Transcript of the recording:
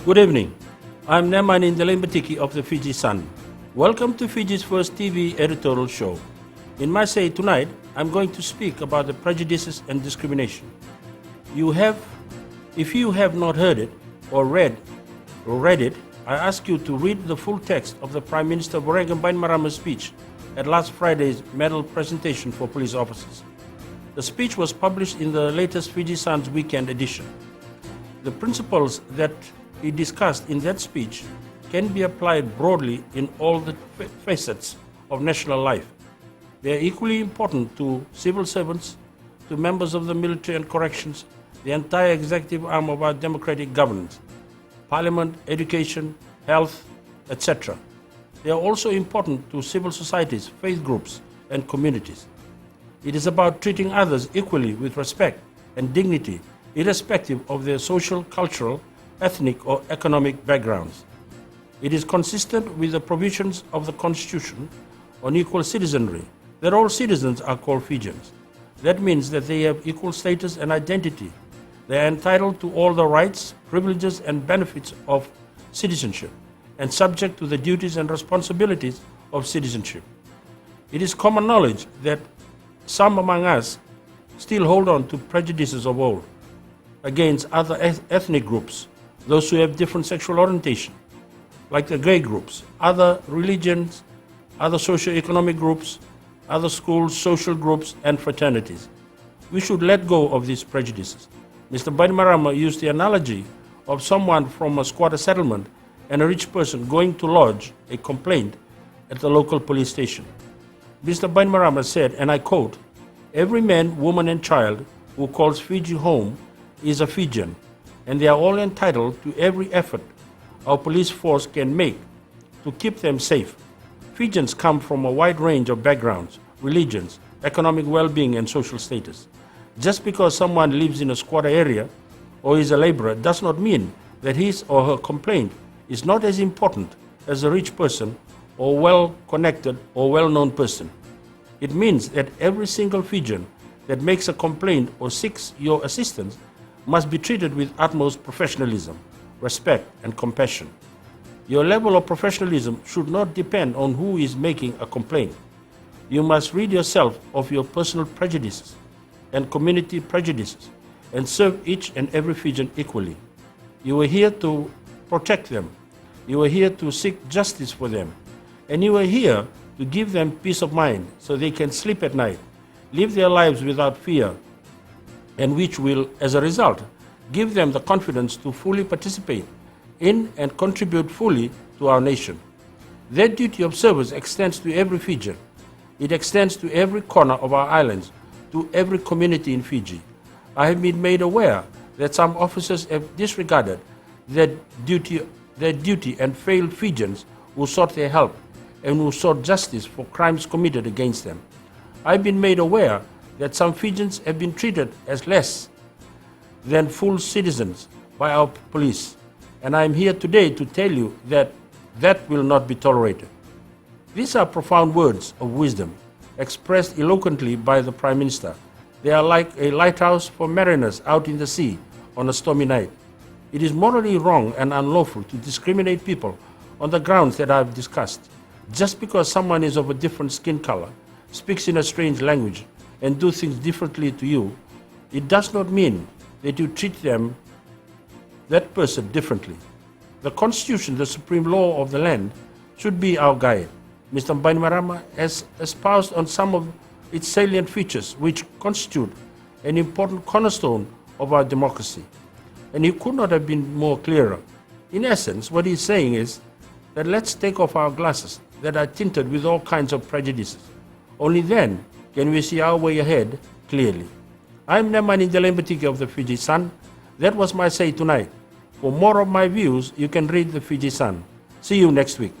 Good evening. I'm Neman Indelembatiki of the Fiji Sun. Welcome to Fiji's first TV editorial show. In my say tonight, I'm going to speak about the prejudices and discrimination. If you have not heard it or read it, I ask you to read the full text of the Prime Minister Voreqe Bainimarama's speech at last Friday's medal presentation for police officers. The speech was published in the latest Fiji Sun's weekend edition. The principles that he discussed in that speech can be applied broadly in all the facets of national life. They are equally important to civil servants, to members of the military and corrections, the entire executive arm of our democratic governance, parliament, education, health, etc. They are also important to civil societies, faith groups, and communities. It is about treating others equally with respect and dignity, irrespective of their social, cultural, ethnic, or economic backgrounds. It is consistent with the provisions of the Constitution on equal citizenry, that all citizens are called Fijians. That means that they have equal status and identity. They are entitled to all the rights, privileges, and benefits of citizenship, and subject to the duties and responsibilities of citizenship. It is common knowledge that some among us still hold on to prejudices of old against other ethnic groups, those who have different sexual orientation, like the gay groups, other religions, other socio-economic groups, other schools, social groups, and fraternities. We should let go of these prejudices. Mr. Bainimarama used the analogy of someone from a squatter settlement and a rich person going to lodge a complaint at the local police station. Mr. Bainimarama said, and I quote, "Every man, woman, and child who calls Fiji home is a Fijian, and they are all entitled to every effort our police force can make to keep them safe. Fijians come from a wide range of backgrounds, religions, economic well-being, and social status. Just because someone lives in a squatter area or is a laborer does not mean that his or her complaint is not as important as a rich person or well-connected or well-known person. It means that every single Fijian that makes a complaint or seeks your assistance must be treated with utmost professionalism, respect, and compassion. Your level of professionalism should not depend on who is making a complaint. You must rid yourself of your personal prejudices and community prejudices and serve each and every Fijian equally. You are here to protect them. You are here to seek justice for them. And you are here to give them peace of mind so they can sleep at night, live their lives without fear, and which will, as a result, give them the confidence to fully participate in and contribute fully to our nation. That duty of service extends to every Fijian. It extends to every corner of our islands, to every community in Fiji. I have been made aware that some officers have disregarded their duty and failed Fijians who sought their help and who sought justice for crimes committed against them. I've been made aware that some Fijians have been treated as less than full citizens by our police, and I am here today to tell you that that will not be tolerated. These are profound words of wisdom, expressed eloquently by the Prime Minister. They are like a lighthouse for mariners out in the sea on a stormy night. It is morally wrong and unlawful to discriminate people on the grounds that I have discussed. Just because someone is of a different skin color, speaks in a strange language, and do things differently to you, it does not mean that you treat that person differently. The Constitution, the supreme law of the land, should be our guide. Mr. Bainimarama has espoused on some of its salient features which constitute an important cornerstone of our democracy. And he could not have been more clearer. In essence, what he's saying is that let's take off our glasses that are tinted with all kinds of prejudices. Only then can we see our way ahead clearly. I'm Neman Indelembatiki of the Fiji Sun. That was my say tonight. For more of my views, you can read the Fiji Sun. See you next week.